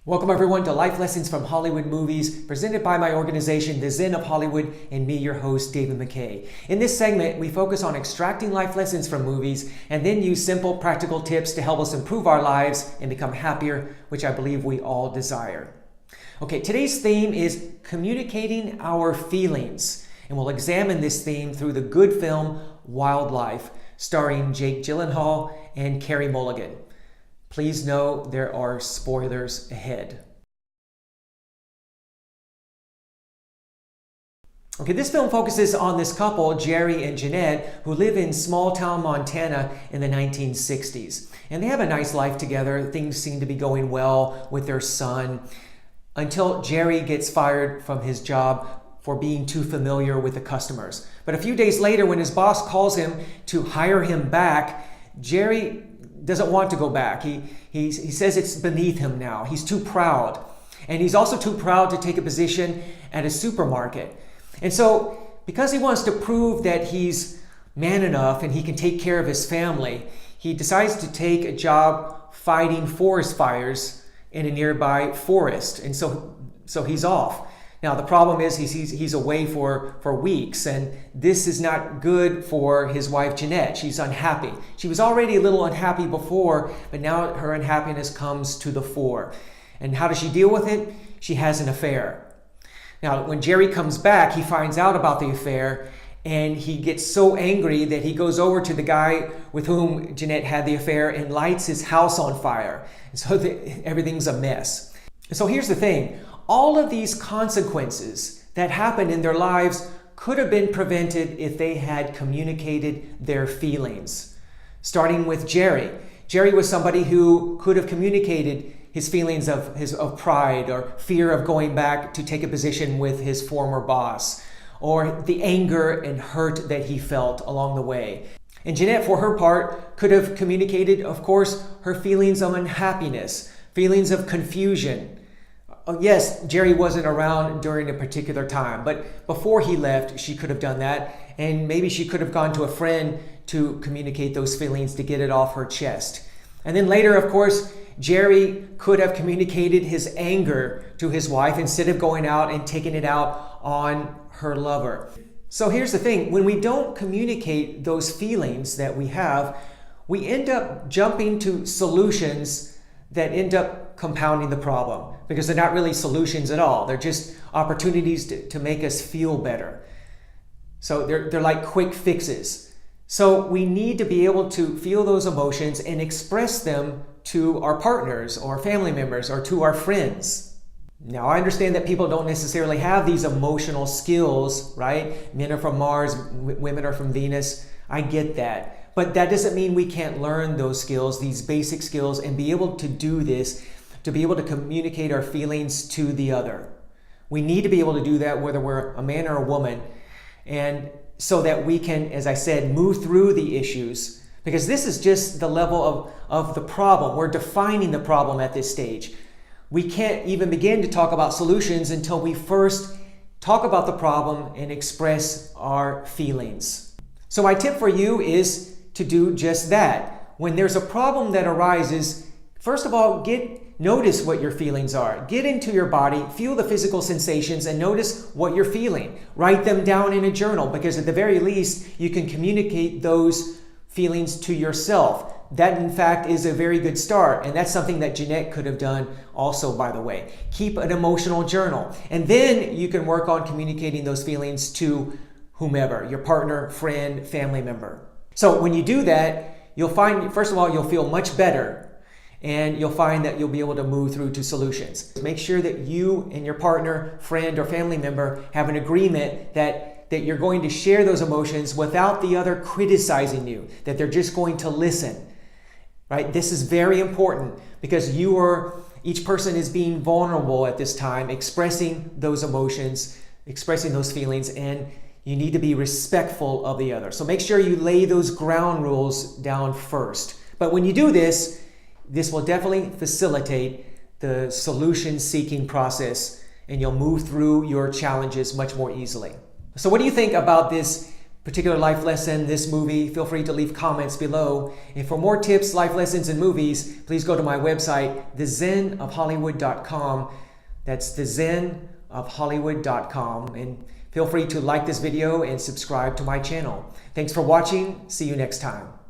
Welcome everyone to Life Lessons from Hollywood Movies, presented by my organization, The Zen of Hollywood, and me, your host, David McKay. In this segment, we focus on extracting life lessons from movies and then use simple, practical tips to help us improve our lives and become happier, which I believe we all desire. Okay, today's theme is communicating our feelings, and we'll examine this theme through the good film Wildlife, starring Jake Gyllenhaal and Carey Mulligan. Please know there are spoilers ahead. Okay, this film focuses on this couple, Jerry and Jeanette, who live in small-town Montana in the 1960s. And they have a nice life together. Things seem to be going well with their son until Jerry gets fired from his job for being too familiar with the customers. But a few days later, when his boss calls him to hire him back, Jerry doesn't want to go back. He says it's beneath him now. He's too proud. And he's also too proud to take a position at a supermarket. And so, because he wants to prove that he's man enough and he can take care of his family, he decides to take a job fighting forest fires in a nearby forest. And so he's off. Now, the problem is he's away for weeks, and this is not good for his wife, Jeanette. She's unhappy. She was already a little unhappy before, but now her unhappiness comes to the fore. And how does she deal with it? She has an affair. Now, when Jerry comes back, he finds out about the affair, and he gets so angry that he goes over to the guy with whom Jeanette had the affair and lights his house on fire. And so everything's a mess. And so here's the thing. All of these consequences that happened in their lives could have been prevented if they had communicated their feelings. Starting with Jerry. Jerry was somebody who could have communicated his feelings of pride or fear of going back to take a position with his former boss, or the anger and hurt that he felt along the way. And Jeanette, for her part, could have communicated, of course, her feelings of unhappiness, feelings of confusion. Yes, Jerry wasn't around during a particular time, but before he left, she could have done that. And maybe she could have gone to a friend to communicate those feelings to get it off her chest. And then later, of course, Jerry could have communicated his anger to his wife instead of going out and taking it out on her lover. So here's the thing. When we don't communicate those feelings that we have, we end up jumping to solutions that end up compounding the problem, because they're not really solutions at all. They're just opportunities to make us feel better. So they're like quick fixes. So we need to be able to feel those emotions and express them to our partners or family members or to our friends. Now, I understand that people don't necessarily have these emotional skills, right? Men are from Mars, women are from Venus. I get that. But that doesn't mean we can't learn those skills, these basic skills, and be able to do this, to be able to communicate our feelings to the other. We need to be able to do that whether we're a man or a woman, and so that we can, as I said, move through the issues, because this is just the level of the problem. We're defining the problem at this stage. We can't even begin to talk about solutions until we first talk about the problem and express our feelings. So my tip for you is to do just that. When there's a problem that arises, first of all, notice what your feelings are. Get into your body, feel the physical sensations, and notice what you're feeling. Write them down in a journal, because at the very least, you can communicate those feelings to yourself. That, in fact, is a very good start, and that's something that Jeanette could have done also, by the way. Keep an emotional journal, and then you can work on communicating those feelings to whomever, your partner, friend, family member. So when you do that, you'll find, first of all, you'll feel much better, and you'll find that you'll be able to move through to solutions. Make sure that you and your partner, friend, or family member have an agreement that you're going to share those emotions without the other criticizing you, that they're just going to listen, right? This is very important, because each person is being vulnerable at this time, expressing those emotions, expressing those feelings, and you need to be respectful of the other. So make sure you lay those ground rules down first. But when you do this will definitely facilitate the solution-seeking process, and you'll move through your challenges much more easily. So what do you think about this particular life lesson, this movie, feel free to leave comments below. And for more tips, life lessons, and movies, please go to my website, thezenofhollywood.com. That's thezenofhollywood.com. And feel free to like this video and subscribe to my channel. Thanks for watching. See you next time.